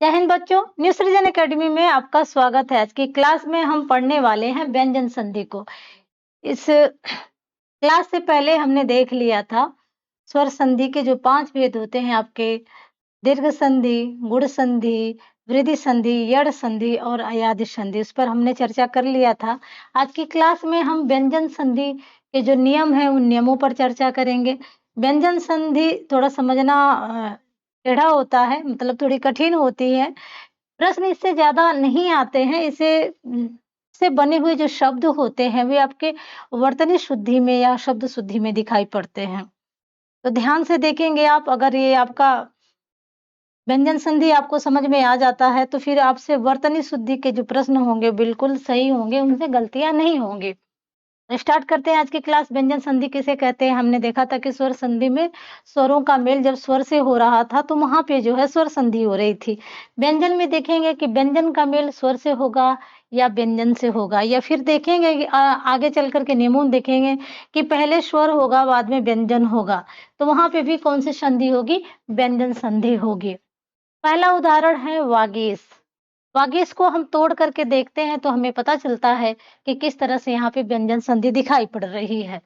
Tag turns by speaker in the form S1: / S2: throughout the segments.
S1: जय हिंद बच्चों, न्यू सृजन एकेडमी में आपका स्वागत है। आज की क्लास में हम पढ़ने वाले हैं व्यंजन संधि को। इस क्लास से पहले हमने देख लिया था स्वर संधि के जो 5 भेद होते हैं आपके दीर्घ संधि, गुण संधि, वृद्धि संधि, यड़ संधि और अयादि संधि, उस पर हमने चर्चा कर लिया था। आज की क्लास में हम व्यंजन संधि के जो नियम हैं उन नियमों पर चर्चा करेंगे। व्यंजन संधि थोड़ा समझना टेढ़ा होता है, मतलब थोड़ी कठिन होती है। प्रश्न इससे ज़्यादा नहीं आते हैं। इससे बने हुए जो शब्द होते हैं वे आपके वर्तनी शुद्धि में या शब्द शुद्धि में दिखाई पड़ते हैं। तो ध्यान से देखेंगे आप, अगर ये आपका व्यंजन संधि आपको समझ में आ जाता है तो फिर आपसे वर्तनी शुद्धि के जो प्रश्न होंगे बिल्कुल सही होंगे, उनसे गलतियाँ नहीं होंगी। स्टार्ट करते हैं आज की क्लास। व्यंजन संधि किसे कहते हैं? हमने देखा था कि स्वर संधि में स्वरों का मेल जब स्वर से हो रहा था तो वहां पे जो है स्वर संधि हो रही थी। व्यंजन में देखेंगे कि व्यंजन का मेल स्वर से होगा या व्यंजन से होगा, या फिर देखेंगे कि आगे चल करके नियमों में देखेंगे कि पहले स्वर होगा बाद में व्यंजन होगा, तो वहां पे भी कौन सी संधि होगी? व्यंजन संधि होगी। पहला उदाहरण है वागीश। वागीश को हम तोड़ करके देखते हैं तो हमें पता चलता है कि किस तरह से यहाँ पे व्यंजन संधि दिखाई पड़ रही है।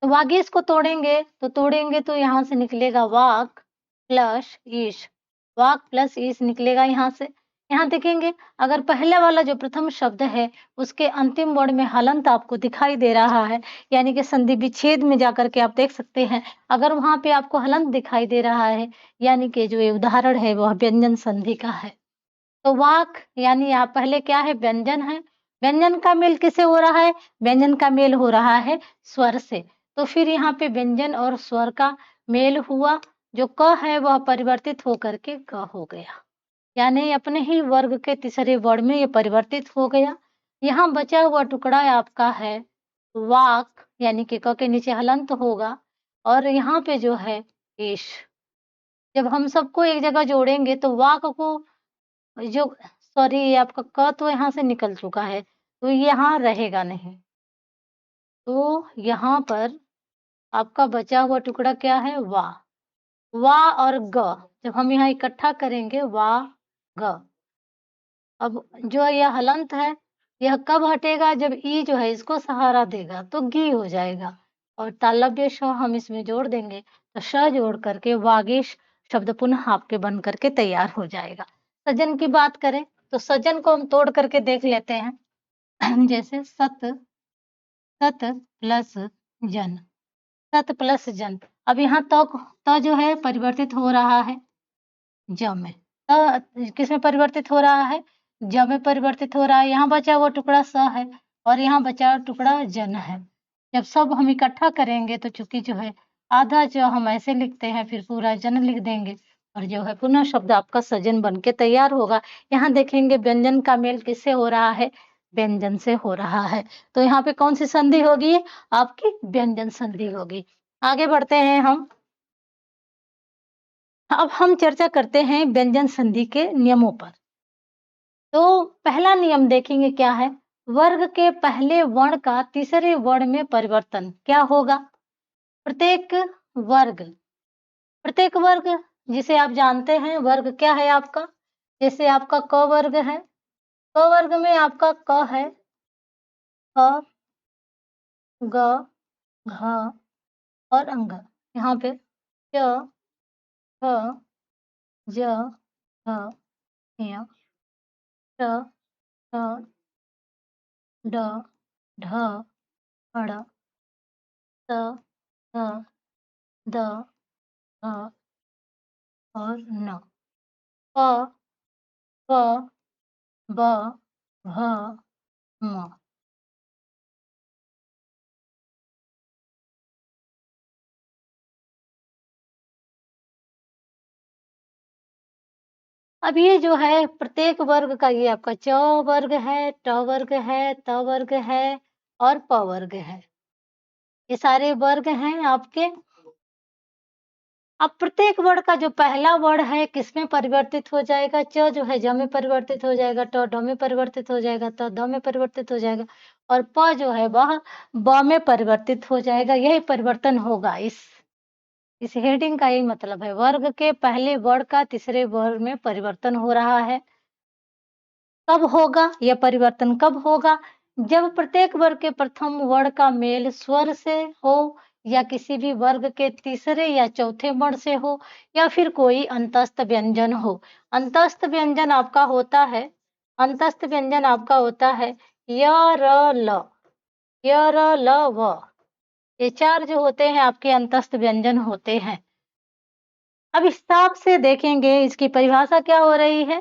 S1: तो वागीश को तोड़ेंगे तो यहाँ से निकलेगा वाक प्लस ईश। वाक प्लस ईश निकलेगा यहाँ से। यहाँ देखेंगे, अगर पहले वाला जो प्रथम शब्द है उसके अंतिम वर्ण में हलंत आपको दिखाई दे रहा है, यानी कि संधि विच्छेद में जाकर के आप देख सकते हैं, अगर वहां पे आपको हलंत दिखाई दे रहा है यानी कि जो ये उदाहरण है वह व्यंजन संधि का है। तो वाक यानी यहाँ पहले क्या है? व्यंजन है। व्यंजन का मेल किससे हो रहा है? व्यंजन का मेल हो रहा है स्वर से। तो फिर यहाँ पे व्यंजन और स्वर का मेल हुआ, जो क है वह परिवर्तित होकर के ग हो गया, यानी अपने ही वर्ग के तीसरे वर्ण में ये परिवर्तित हो गया। यहाँ बचा हुआ टुकड़ा आपका है वाक, यानी कि क के नीचे हलंत होगा, और यहाँ पे जो है ईश। जब हम सबको एक जगह जोड़ेंगे तो वाक को जो सॉरी आपका क तो यहाँ से निकल चुका है, तो यहाँ रहेगा नहीं। तो यहाँ पर आपका बचा हुआ टुकड़ा क्या है? वा। वा और ग जब हम यहाँ इकट्ठा करेंगे वा ग, अब जो यह हलंत है यह कब हटेगा? जब ई जो है इसको सहारा देगा तो गी हो जाएगा, और तालव्य श हम इसमें जोड़ देंगे तो श जोड़ करके वागीश शब्द पुनः आपके बन करके तैयार हो जाएगा। सजन की बात करें तो सजन को हम तोड़ करके देख लेते हैं। जैसे सत, सत प्लस जन, सत प्लस जन। अब यहाँ त जो है परिवर्तित हो रहा है ज में। किस में परिवर्तित हो रहा है? ज में परिवर्तित हो रहा है। यहाँ बचा हुआ टुकड़ा स है और यहाँ बचा हुआ टुकड़ा जन है। जब सब हम इकट्ठा करेंगे तो चूंकि जो है आधा ज हम ऐसे लिखते हैं, फिर पूरा जन लिख देंगे और जो है पुनः शब्द आपका सजन बन के तैयार होगा। यहाँ देखेंगे व्यंजन का मेल किससे हो रहा है? व्यंजन से हो रहा है। तो यहाँ पे कौन सी संधि होगी? आपकी व्यंजन संधि होगी। आगे बढ़ते हैं हम। अब हम चर्चा करते हैं व्यंजन संधि के नियमों पर। तो पहला नियम देखेंगे क्या है? वर्ग के पहले वर्ण का तीसरे वर्ण में परिवर्तन क्या होगा? प्रत्येक वर्ग, प्रत्येक वर्ग जिसे आप जानते हैं वर्ग क्या है आपका? जैसे आपका क वर्ग है, क वर्ग में आपका क है, ख, ग, घ और अंग। यहाँ पे च, छ, ज, झ, ञ, ट, ठ, ड, ढ, ढ़, त, थ, द, ध और न। प, फ, ब, भ, म। अब ये जो है प्रत्येक वर्ग का, ये आपका च वर्ग है, ट वर्ग है, त वर्ग है और प वर्ग है। ये सारे वर्ग हैं आपके। अब प्रत्येक वर्ण का जो पहला वर्ण है किसमें परिवर्तित हो जाएगा? च जो है ज में परिवर्तित हो जाएगा, ट ड में परिवर्तित हो जाएगा, त द में परिवर्तित हो जाएगा और प जो है वह ब में परिवर्तित हो जाएगा। यही परिवर्तन होगा इस इस हेडिंग का यही मतलब है, वर्ग के पहले वर्ड का तीसरे वर्ग में परिवर्तन हो रहा है। कब होगा? यह परिवर्तन कब होगा? जब प्रत्येक वर्ग के प्रथम वर्ण का मेल स्वर से हो, या किसी भी वर्ग के तीसरे या चौथे वर्ण से हो, या फिर कोई अंतस्थ व्यंजन हो। अंतस्थ व्यंजन आपका होता है, अंतस्थ व्यंजन आपका होता है य, र, ल, य, र, ल, व। ये 4 जो होते हैं आपके अंतस्थ व्यंजन होते हैं। अब इस हिसाब से देखेंगे इसकी परिभाषा क्या हो रही है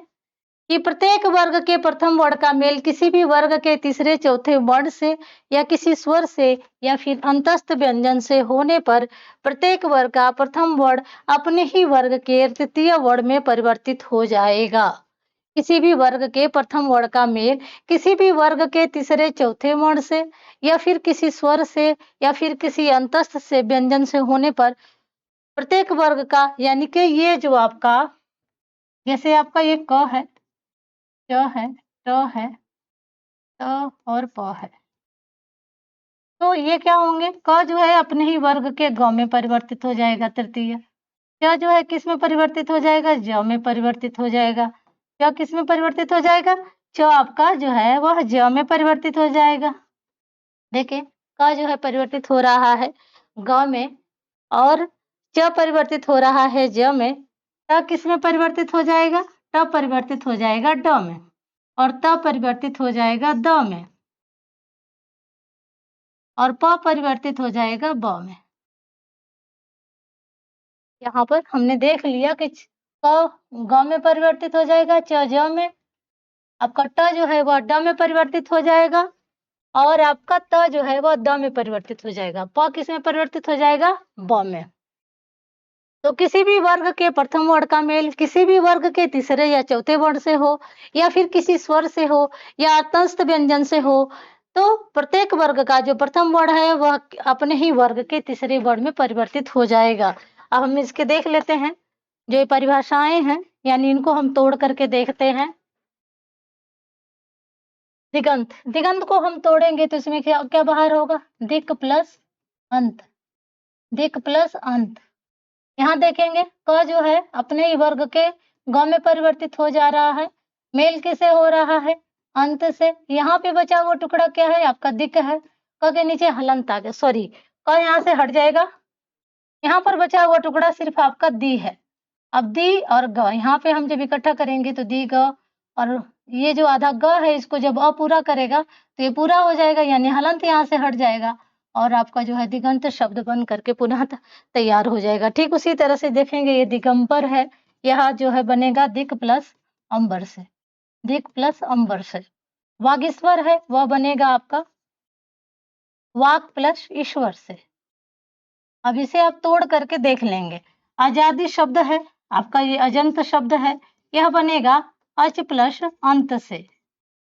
S1: कि प्रत्येक वर्ग के प्रथम वर्ण का मेल किसी भी वर्ग के तीसरे चौथे वर्ण से या किसी स्वर से या फिर अंतस्थ व्यंजन से होने पर प्रत्येक वर्ग का प्रथम वर्ण अपने ही वर्ग के तृतीय वर्ण में परिवर्तित हो जाएगा। किसी भी वर्ग के प्रथम वर्ण का मेल किसी भी वर्ग के तीसरे चौथे वर्ण से या फिर किसी स्वर से या फिर किसी अंतस्थ से व्यंजन से होने पर प्रत्येक वर्ग का, यानी कि ये जो आपका, जैसे आपका ये क है, च है, ट है, त और प है, तो ये क्या होंगे? क जो है अपने ही वर्ग के ग में परिवर्तित हो जाएगा तृतीय। च जो है किस में परिवर्तित हो जाएगा? ज में परिवर्तित हो जाएगा। च किस में परिवर्तित हो जाएगा? च आपका जो है वह ज में परिवर्तित हो जाएगा। देखिए, क जो है परिवर्तित हो रहा है ग में, और च परिवर्तित हो रहा है ज में। ट किस में परिवर्तित हो जाएगा? ट परिवर्तित हो जाएगा ड में, और त परिवर्तित हो जाएगा द में, और प परिवर्तित हो जाएगा ब में। यहाँ पर हमने देख लिया कि क ग में परिवर्तित हो जाएगा, च ज में, आपका ट जो है वह ड में परिवर्तित हो जाएगा, और आपका त जो है वह द में परिवर्तित हो जाएगा। प किस में परिवर्तित हो जाएगा? ब में। तो किसी भी वर्ग के प्रथम वर्ण का मेल किसी भी वर्ग के तीसरे या चौथे वर्ण से हो, या फिर किसी स्वर से हो, या अंतस्थ व्यंजन से हो, तो प्रत्येक वर्ग का जो प्रथम वर्ण है वह अपने ही वर्ग के तीसरे वर्ण में परिवर्तित हो जाएगा। अब हम इसके देख लेते हैं, जो ये परिभाषाएं हैं, यानी इनको हम तोड़ करके देखते हैं। दिगंत, दिगंत को हम तोड़ेंगे तो इसमें क्या क्या बाहर होगा? दिक् प्लस अंत, दिक् प्लस अंत। यहाँ देखेंगे क जो है अपने ही वर्ग के ग में परिवर्तित हो जा रहा है। मेल किसे हो रहा है? अंत से। यहाँ पे बचा हुआ टुकड़ा क्या है? आपका दिक् है। क के नीचे हलंत आ गया, सॉरी, क यहाँ से हट जाएगा। यहाँ पर बचा हुआ टुकड़ा सिर्फ आपका दी है। अब दी और ग यहाँ पे हम जब इकट्ठा करेंगे तो दी ग, और ये जो आधा ग है इसको जब अ पूरा करेगा तो ये पूरा हो जाएगा, यानी हलंत यहाँ से हट जाएगा, और आपका जो है दिगंत शब्द बन करके पुनः तैयार हो जाएगा। ठीक उसी तरह से देखेंगे ये दिगंबर है, यह जो है बनेगा दिक् प्लस अंबर से, दिक् प्लस अंबर से। वागीश्वर है, वह बनेगा आपका वाक प्लस ईश्वर से। अब इसे आप तोड़ करके देख लेंगे। आजादी शब्द है आपका, ये अजंत शब्द है, यह बनेगा अच प्लस अंत से,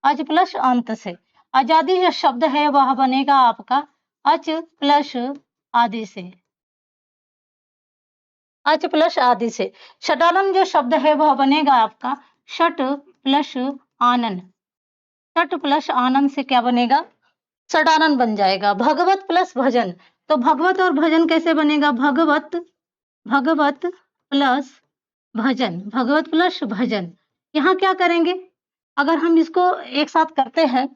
S1: अच प्लस अंत से। आजादी जो शब्द है वह बनेगा आपका अच प्लस आदि से, अच प्लस आदि से। षडानन जो शब्द है वह बनेगा आपका षट प्लस आनन, षट प्लस आनंद से क्या बनेगा? षडानन बन जाएगा। भगवत प्लस भजन, तो भगवत और भजन कैसे बनेगा? भगवत, भगवत प्लस भजन, भगवत प्लस भजन। यहाँ क्या करेंगे? अगर हम इसको एक साथ करते हैं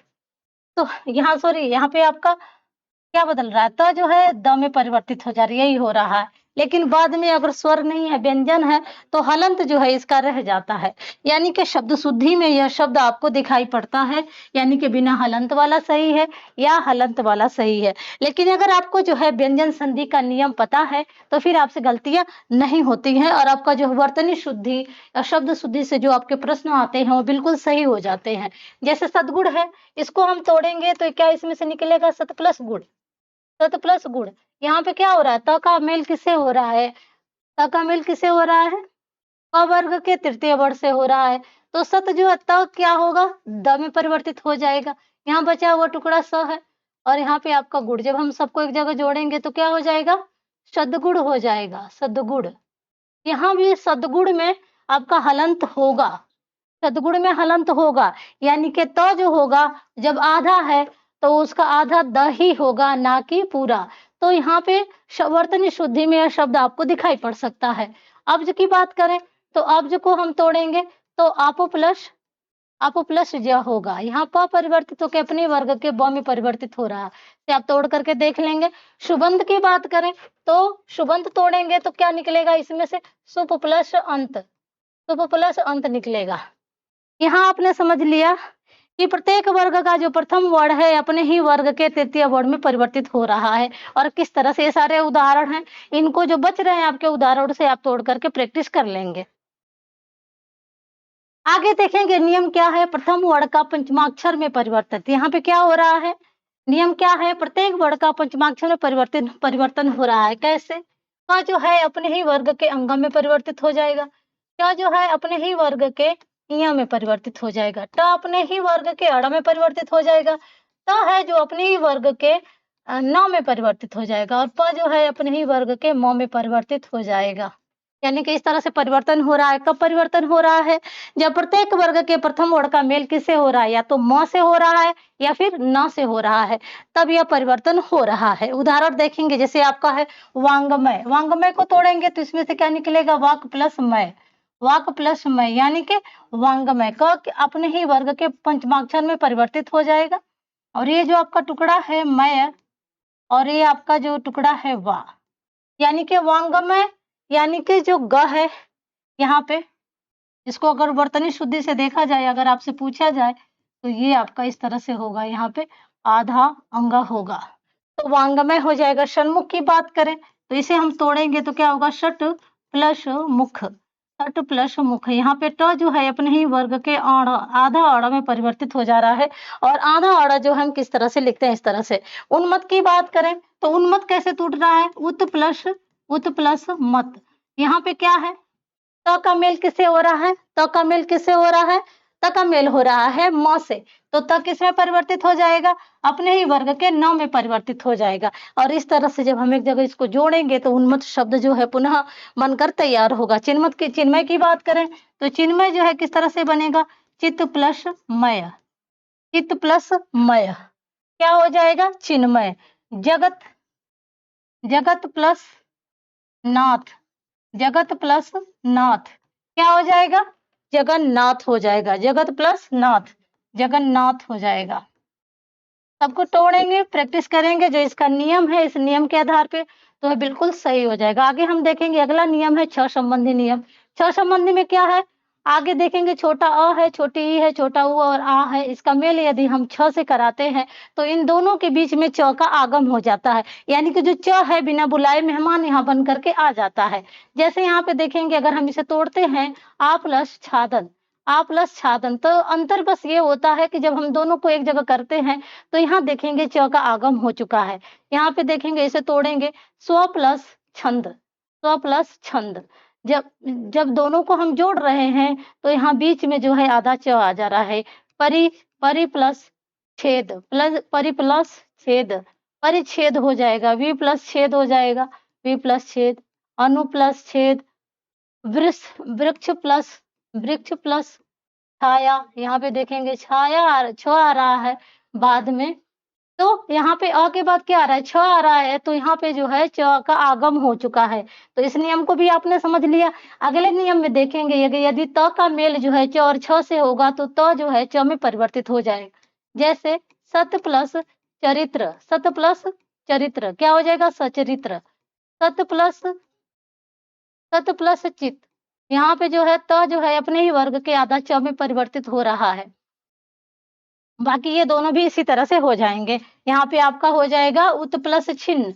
S1: तो यहाँ सॉरी, यहाँ पे आपका क्या बदल रहा है? त जो है द में परिवर्तित हो जा रही है, यही हो रहा है। लेकिन बाद में अगर स्वर नहीं है, व्यंजन है, तो हलंत जो है इसका रह जाता है, यानी कि शब्द शुद्धि में यह शब्द आपको दिखाई पड़ता है, यानी कि बिना हलंत वाला सही है या हलंत वाला सही है। लेकिन अगर आपको जो है व्यंजन संधि का नियम पता है तो फिर आपसे गलतियां नहीं होती हैं, और आपका जो वर्तनी शुद्धि या शब्द शुद्धि से जो आपके प्रश्न आते हैं वो बिल्कुल सही हो जाते हैं। जैसे सदगुण है, इसको हम तोड़ेंगे तो क्या इसमें से निकलेगा? सत प्लस गुण, सत प्लस गुण। यहाँ पे क्या हो रहा है? त का मेल किससे हो रहा है? त का मेल किससे हो रहा है? क वर्ग के तृतीय वर्ग से हो रहा है, तो सत जो है त क्या होगा? द में परिवर्तित हो जाएगा। यहाँ बचा हुआ टुकड़ा स है, और यहाँ पे आपका गुण, जब हम सबको एक जगह जोड़ेंगे तो क्या हो जाएगा? सदगुण हो जाएगा, सदगुण। यहाँ भी सदगुण में आपका हलंत होगा, सदगुण में हलंत होगा, यानी कि त जो होगा जब आधा है तो उसका आधा द ही होगा, ना कि पूरा। तो यहाँ पे वर्तनी शुद्धि में यह शब्द आपको दिखाई पड़ सकता है। अब्ज की बात करें तो अब्ज को हम तोड़ेंगे तो आप प्लस ज होगा। यहाँ प परिवर्तित होकर अपने वर्ग के ब में परिवर्तित हो रहा है। तो आप तोड़ करके देख लेंगे। शुबंत की बात करें तो शुबंत तोड़ेंगे तो क्या निकलेगा इसमें से? सुप प्लस अंत निकलेगा। यहाँ आपने समझ लिया कि प्रत्येक वर्ग का जो प्रथम वर्ण है अपने ही वर्ग के तृतीय वर्ण में परिवर्तित हो रहा है और किस तरह से। ये सारे उदाहरण हैं, इनको जो बच रहे हैं आपके उदाहरण से आप तोड़ करके प्रैक्टिस कर लेंगे। आगे देखेंगे नियम क्या है प्रथम वर्ण का पंचमाक्षर में परिवर्तन। यहाँ पे क्या हो रहा है? नियम क्या है? प्रत्येक वर्ण का पंचमाक्षर में परिवर्तन हो रहा है। कैसे? क जो है अपने ही वर्ग के अंग में परिवर्तित हो जाएगा। क जो है अपने ही वर्ग के य में परिवर्तित हो जाएगा। ट अपने ही वर्ग के अड़ में परिवर्तित हो जाएगा। त है जो अपने ही वर्ग के न में परिवर्तित हो जाएगा और प जो है अपने ही वर्ग के म में परिवर्तित हो जाएगा। यानी कि इस तरह से परिवर्तन हो रहा है। कब परिवर्तन हो रहा है? जब प्रत्येक वर्ग के प्रथम वर्ण का मेल किससे हो रहा है? या तो म से हो रहा है या फिर न से हो रहा है, तब यह परिवर्तन हो रहा है। उदाहरण देखेंगे, जैसे आपका है वांग्मय। वांग्मय को तोड़ेंगे तो इसमें से क्या निकलेगा? वाक प्लस मय। वाक प्लस मय यानी कि वांग्मय क अपने ही वर्ग के पंचमाक्षर में परिवर्तित हो जाएगा। और ये जो आपका टुकड़ा है मय और ये आपका जो टुकड़ा है वा, यानी कि वांग्मय यानी कि जो ग है यहाँ पे, इसको अगर वर्तनी शुद्धि से देखा जाए, अगर आपसे पूछा जाए तो ये आपका इस तरह से होगा, यहाँ पे आधा अंग होगा तो वांग्मय हो जाएगा। षण्मुख की बात करें तो इसे हम तोड़ेंगे तो क्या होगा? षट प्लस मुख। षट प्लस मुख। यहाँ पे ट जो है अपने ही वर्ग के आधा अड़ा में परिवर्तित हो जा रहा है और आधा अड़ा जो हम किस तरह से लिखते हैं? इस तरह से। उन्मत्त की बात करें तो उन्मत्त कैसे टूट रहा है? उत प्लस मत। यहाँ पे क्या है? त का मेल किससे हो रहा है? त का मेल किससे हो रहा है? त का मेल हो रहा है म से, तो त किस में परिवर्तित हो जाएगा? अपने ही वर्ग के न में परिवर्तित हो जाएगा। और इस तरह से जब हम एक जगह इसको जोड़ेंगे तो उन्मत्त शब्द जो है पुनः बनकर तैयार होगा। चिन्मय की बात करें तो चिन्मय जो है किस तरह से बनेगा? चित्त प्लस मय। चित्त प्लस मय क्या हो जाएगा? चिन्मय। जगत प्लस नाथ। जगत प्लस नाथ क्या हो जाएगा? जगन्नाथ हो जाएगा। जगत प्लस नाथ जगन्नाथ हो जाएगा। सबको तोड़ेंगे, प्रैक्टिस करेंगे, जो इसका नियम है इस नियम के आधार पे तो है बिल्कुल सही हो जाएगा। आगे हम देखेंगे अगला नियम है छ संबंधी नियम। छ संबंधी में क्या है? आगे देखेंगे छोटा अ है, छोटी ई है, छोटा उ और आ है। इसका मेल यदि हम छ से कराते हैं तो इन दोनों के बीच में च का आगम हो जाता है, यानी कि जो च है बिना बुलाए मेहमान यहाँ बन करके आ जाता है। जैसे यहाँ पे देखेंगे अगर हम इसे तोड़ते हैं आ प्लस छादन, तो अंतर बस ये होता है कि जब हम दोनों को एक जगह करते हैं तो यहाँ देखेंगे च का आगम हो चुका है। यहाँ पे देखेंगे इसे तोड़ेंगे स्व प्लस छंद। जब दोनों को हम जोड़ रहे हैं तो यहाँ बीच में जो है आधा च आ जा रहा है। परि प्लस छेद परिच्छेद हो जाएगा। वी प्लस छेद हो जाएगा। वी प्लस छेद। अनु प्लस छेद। वृक्ष प्लस छाया। यहाँ पे देखेंगे छाया छ आ रहा है बाद में, तो यहाँ पे अ के बाद क्या आ रहा है? छ आ रहा है, तो यहाँ पे जो है च का आगम हो चुका है। तो इस नियम को भी आपने समझ लिया। अगले नियम में देखेंगे यदि त का मेल जो है च और छ से होगा तो त जो है च में परिवर्तित हो जाएगा। जैसे सत प्लस चरित्र क्या हो जाएगा? सचरित्र। सत प्लस चित। यहाँ पे जो है त जो है अपने ही वर्ग के आधा च में परिवर्तित हो रहा है। बाकी ये दोनों भी इसी तरह से हो जाएंगे। यहाँ पे आपका हो जाएगा उत प्लस छिन्न।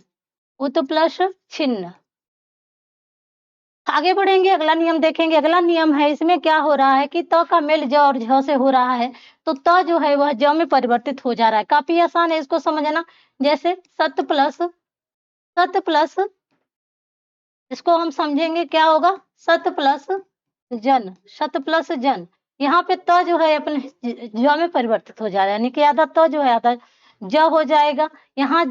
S1: आगे बढ़ेंगे, अगला नियम देखेंगे। अगला नियम है, इसमें क्या हो रहा है कि त का मेल ज और झ से हो रहा है, तो त जो है वह ज में परिवर्तित हो जा रहा है। काफी आसान है इसको समझना। जैसे सत प्लस इसको हम समझेंगे क्या होगा? सत प्लस जन। यहाँ पे त जो है अपने ज में परिवर्तित हो जा रहा है, यानी कि आधा त जो है आधा ज हो जाएगा। यहाँ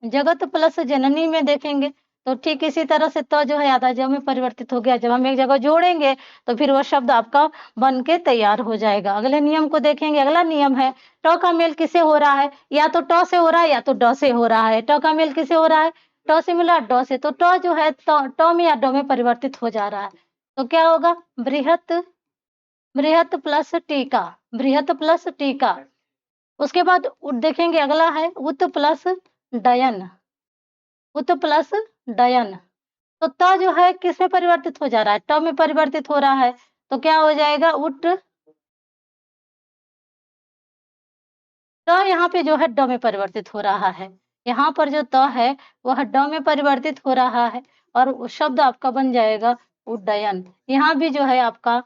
S1: जगत प्लस जननी में देखेंगे तो ठीक इसी तरह से त जो है आधा ज में परिवर्तित हो गया। जब हम एक जगह जोड़ेंगे तो फिर वो शब्द आपका बन के तैयार हो जाएगा। अगले नियम को देखेंगे। अगला नियम है ट का मेल किससे हो रहा है? या तो ट से हो रहा है या तो ड से हो रहा है। ट का मेल किससे हो रहा है? ट से मिला ड से, तो ट जो है ट में या ड में परिवर्तित हो जा रहा है। तो क्या होगा? बृहत, बृहत प्लस टीका, बृहत प्लस टीका। उसके बाद देखेंगे अगला है उत प्लस डयन, उत प्लस डयन। तो त जो है किस में परिवर्तित हो जा रहा है? ट में परिवर्तित हो रहा है। तो क्या हो जाएगा? उट, त यहाँ पे जो है ड में परिवर्तित हो रहा है। यहाँ पर जो त है वह ड में परिवर्तित हो रहा है और वो शब्द आपका बन जाएगा उड्डयन। यहाँ भी जो है आपका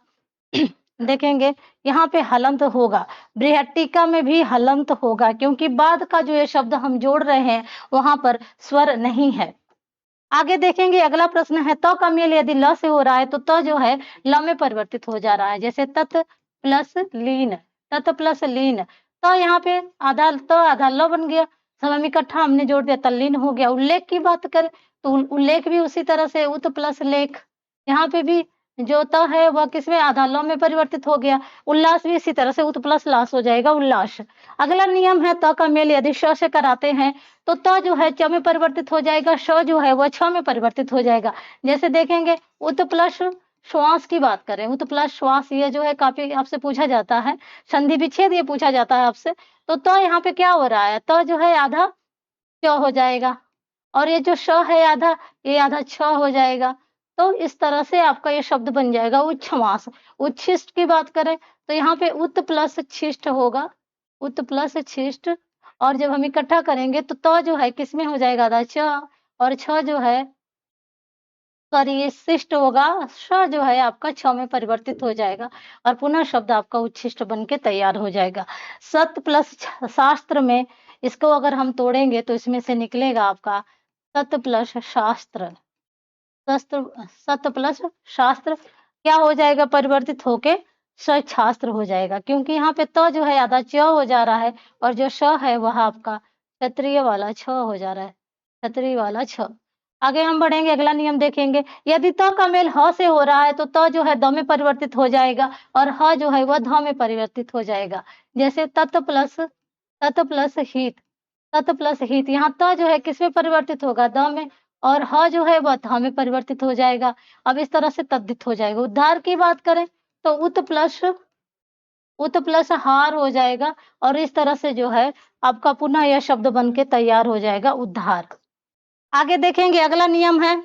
S1: देखेंगे यहाँ पे हलंत होगा, बृहट्टिका में भी हलंत होगा क्योंकि बाद का जो ये शब्द हम जोड़ रहे हैं वहां पर स्वर नहीं है। आगे देखेंगे अगला प्रश्न है त का मेल यदि ल से हो रहा है तो त जो है ल में परिवर्तित हो जा रहा है। जैसे तत प्लस लीन, तत प्लस लीन। त यहाँ पे आधा त आधा ल बन गया, सब हम इकट्ठा हमने जोड़ दिया तल्लीन हो गया। उल्लेख की बात करें तो उल्लेख भी उसी तरह से उत प्लस लेख, यहाँ पे भी जो त है वह किसमें? आधा ल में परिवर्तित हो गया। उल्लास भी इसी तरह से उत प्लस लास हो जाएगा उल्लास। अगला नियम है त का मेल यदि श से कराते हैं तो त जो है च में परिवर्तित हो जाएगा, श जो है वह छ में परिवर्तित हो जाएगा। जैसे देखेंगे उत प्लस श्वास की बात करें, उत प्लस श्वास ये जो है काफी आपसे पूछा जाता है, संधि विच्छेद ये पूछा जाता है आपसे। तो त यहाँ पे क्या हो रहा है? त जो है आधा च हो जाएगा और ये जो श है आधा, ये आधा छ हो जाएगा। तो इस तरह से आपका ये शब्द बन जाएगा उच्छ्वास। उच्छिष्ट की बात करें तो यहाँ पे उत प्लस छिष्ट होगा, उत प्लस छिष्ट। और जब हम इकट्ठा करेंगे तो त जो है किसमें हो जाएगा? आधा च और छ जो है परिशिष्ट होगा, श जो है आपका छ में परिवर्तित हो जाएगा और पुनः शब्द आपका उच्छिष्ट बन के तैयार हो जाएगा। सत प्लस शास्त्र में इसको अगर हम तोड़ेंगे तो इसमें से निकलेगा आपका सत प्लस शास्त्र, शस्त्र, सत प्लस शास्त्र। क्या हो जाएगा? परिवर्तित होके सछास्त्र हो जाएगा क्योंकि यहाँ पे त जो है आधा च हो जा रहा है और जो श है वह आपका क्षत्रिय वाला छ हो जा रहा है, क्षत्रिय वाला छ। आगे हम बढ़ेंगे, अगला नियम देखेंगे। यदि त का मेल ह से हो रहा है तो त जो है द में परिवर्तित हो जाएगा और ह जो है वह ध में परिवर्तित हो जाएगा। जैसे तत प्लस हित, तत प्लस हित। यहाँ त जो है किस में परिवर्तित होगा? द में, और ह जो है वह थ में परिवर्तित हो जाएगा। अब इस तरह से तद्धित हो जाएगा। उद्धार की बात करें तो उत प्लस हार हो जाएगा और इस तरह से जो है आपका पुनः यह शब्द बन के तैयार हो जाएगा उद्धार। आगे देखेंगे अगला नियम है।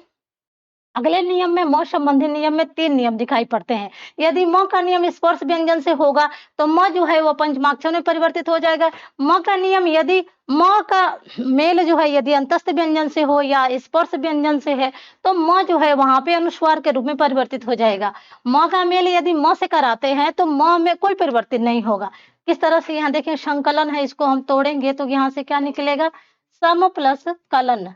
S1: अगले नियम में म संबंधी नियम में 3 नियम दिखाई पड़ते हैं। यदि म का नियम स्पर्श व्यंजन से होगा तो म जो है वो पंचमाक्षर में परिवर्तित हो जाएगा। म का नियम यदि म का मेल जो है यदि अंतस्थ व्यंजन से हो या स्पर्श व्यंजन से है तो म जो है वहां पे अनुस्वार के रूप में परिवर्तित हो जाएगा। म का मेल यदि म से कराते हैं तो म में कोई परिवर्तन नहीं होगा। किस तरह से? यहाँ देखिए संकलन है, इसको हम तोड़ेंगे तो यहाँ से क्या निकलेगा? सम प्लस कलन,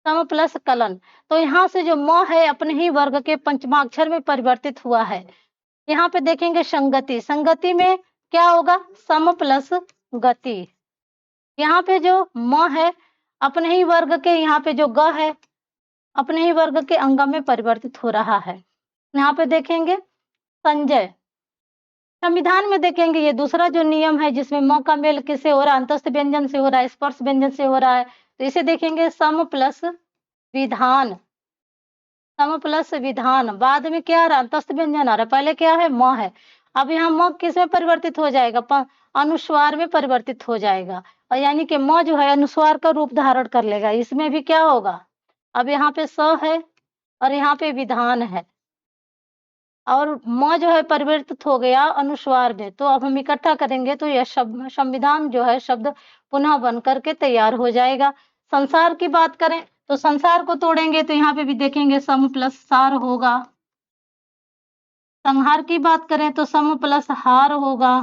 S1: सम प्लस कलन। तो यहाँ से जो म है अपने ही वर्ग के पंचमाक्षर में परिवर्तित हुआ है। यहाँ पे देखेंगे संगति, संगति में क्या होगा? सम प्लस गति। यहाँ पे जो म है अपने ही वर्ग के, यहाँ पे जो ग है अपने ही वर्ग के अंग में परिवर्तित हो रहा है। यहाँ पे देखेंगे संजय। संविधान में देखेंगे ये दूसरा जो नियम है जिसमें म का मेल किससे हो रहा है? अंतस्थ व्यंजन से हो रहा है, स्पर्श व्यंजन से हो रहा है। तो इसे देखेंगे सम प्लस विधान, सम प्लस विधान। बाद में क्या आ रहा है? अंतस्थ व्यंजन आ रहा है, पहले क्या है? म है। अब यहाँ म किस में परिवर्तित हो जाएगा? अनुस्वार में परिवर्तित हो जाएगा और यानी कि म जो है अनुस्वार का रूप धारण कर लेगा। इसमें भी क्या होगा? अब यहाँ पे स है और यहाँ पे विधान है और म जो है परिवर्तित हो गया अनुस्वार में। तो अब हम इकट्ठा करेंगे तो यह शब्द संविधान जो है शब्द पुनः बन करके तैयार हो जाएगा। संसार की बात करें तो संसार को तोड़ेंगे तो यहाँ पे भी देखेंगे सम प्लस सार होगा। संहार की बात करें तो सम प्लस हार होगा।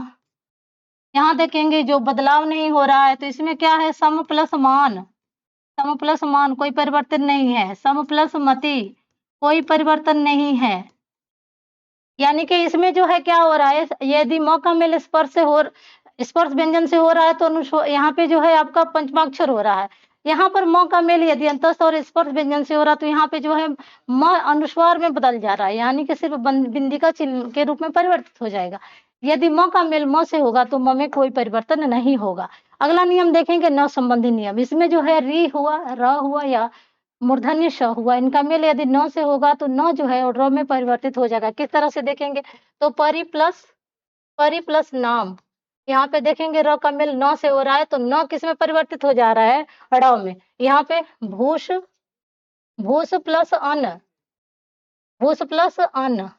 S1: यहाँ देखेंगे जो बदलाव नहीं हो रहा है तो इसमें क्या है? सम प्लस मान, सम प्लस मान कोई परिवर्तन नहीं है। सम प्लस मति कोई परिवर्तन नहीं है। यानी कि इसमें जो है क्या हो रहा है? यदि म का मेल स्पर्श व्यंजन से हो रहा है तो यहाँ पे जो है आपका पंचमाक्षर हो रहा है। यहाँ पर म का मेल यदि अंतस्थ और स्पर्श व्यंजन से हो रहा तो यहाँ पे जो है म अनुस्वार में बदल जा रहा है, यानी कि सिर्फ बिंदिका चिन्ह के रूप में परिवर्तित हो जाएगा। यदि म का मेल म से होगा तो म में कोई परिवर्तन नहीं होगा। अगला नियम देखेंगे न संबंधी नियम। इसमें जो है री हुआ, र हुआ या मूर्धन्य श हुआ, इनका मेल यदि न से होगा तो न जो है र में परिवर्तित हो जाएगा। किस तरह से देखेंगे तो परि प्लस नाम। यहाँ पे देखेंगे र का मेल न से हो रहा है तो न किस में परिवर्तित हो जा रहा है, ड़ में। यहाँ पे भूष, भूष प्लस अन्न, भूष प्लस अन्न।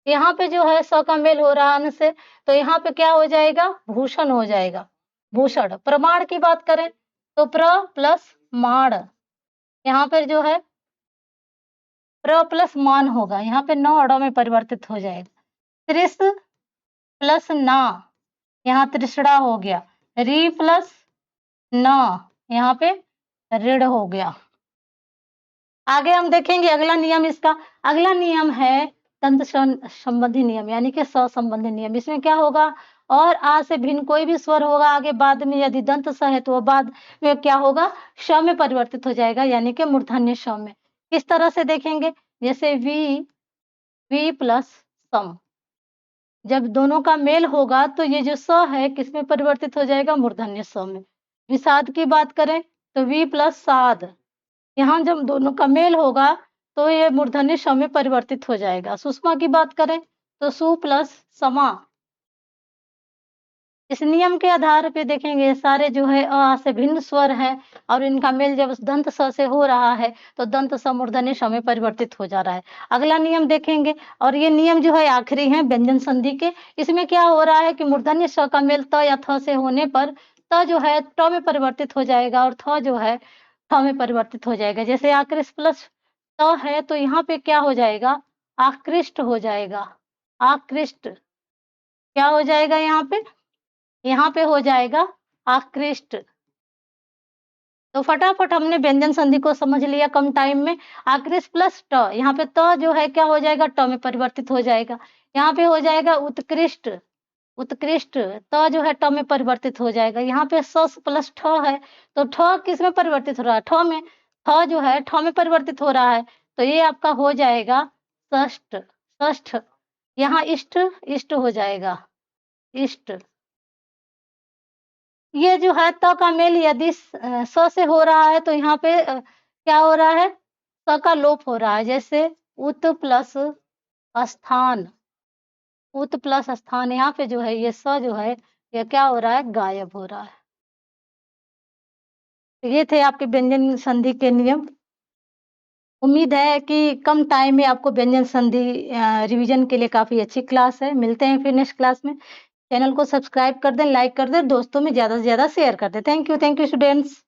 S1: यहाँ पे जो है स का मेल हो रहा है अन्न से, तो यहाँ पे क्या हो जाएगा, भूषण हो जाएगा, भूषण। प्रमाण की बात करें तो प्र प्लस माण, यहाँ पर जो है प्र प्लस मान होगा, यहाँ पे न अड़ में परिवर्तित हो जाएगा। त्रिस प्लस ना, यहाँ तृष्णा हो गया। री प्लस न, यहाँ पे ऋण हो गया। आगे हम देखेंगे अगला नियम इसका। अगला नियम है दंत संबंधी नियम, यानी कि स संबंधी नियम। इसमें क्या होगा, और आ से भिन्न कोई भी स्वर होगा आगे बाद में, यदि दंत स है तो वो बाद में क्या होगा, श में परिवर्तित हो जाएगा, यानी कि मूर्धन्य श में। किस तरह से देखेंगे, जैसे वी प्लस सम, जब दोनों का मेल होगा तो ये जो स है किसमें परिवर्तित हो जाएगा, मूर्धन्य स में। विषाद की बात करें तो वी प्लस साध, यहाँ जब दोनों का मेल होगा तो ये मूर्धन्य श में परिवर्तित हो जाएगा। सुषमा की बात करें तो सु प्लस समा। इस नियम के आधार पे देखेंगे सारे जो है अ से भिन्न स्वर हैं और इनका मेल जब दंत स से हो रहा है तो दंत स मूर्धन्य श में परिवर्तित हो जा रहा है। अगला नियम देखेंगे, और ये नियम जो है आखिरी है व्यंजन संधि के। इसमें क्या हो रहा है कि मूर्धन्य श का मेल त या थ से होने पर त जो है ट में परिवर्तित हो जाएगा और थ जो है थ में परिवर्तित हो जाएगा। जैसे आकृष्ट प्लस त है तो यहाँ पे क्या हो जाएगा, आकृष्ट हो जाएगा। आकृष्ट क्या हो जाएगा, यहाँ पे हो जाएगा आकृष्ट। तो फटाफट हमने व्यंजन संधि को समझ लिया कम टाइम में। आकृष्ट प्लस ट, यहाँ पे त जो है क्या हो जाएगा, ट में परिवर्तित हो जाएगा। यहाँ पे हो जाएगा उत्कृष्ट, उत्कृष्ट त जो है ट में परिवर्तित हो जाएगा। यहाँ पे स प्लस ठ है तो ठ किस में परिवर्तित हो रहा है, ठ में। ठ जो है ठ में परिवर्तित हो रहा है तो ये आपका हो जाएगा षष्ठ, षष्ठ। यहाँ इष्ट, इष्ट हो जाएगा, इष्ट। ये जो है त का मेल यदि स से हो रहा है तो यहाँ पे क्या हो रहा है, स का लोप हो रहा है। जैसे उत प्लस स्थान, उत प्लस स्थान, यहाँ पे जो है ये स जो है ये क्या हो रहा है, गायब हो रहा है। तो ये थे आपके व्यंजन संधि के नियम। उम्मीद है कि कम टाइम में आपको व्यंजन संधि रिवीजन के लिए काफ़ी अच्छी क्लास है। मिलते हैं फिर नेक्स्ट क्लास में। चैनल को सब्सक्राइब कर दें, लाइक कर दें, दोस्तों में ज़्यादा से ज़्यादा शेयर कर दें। Thank you students.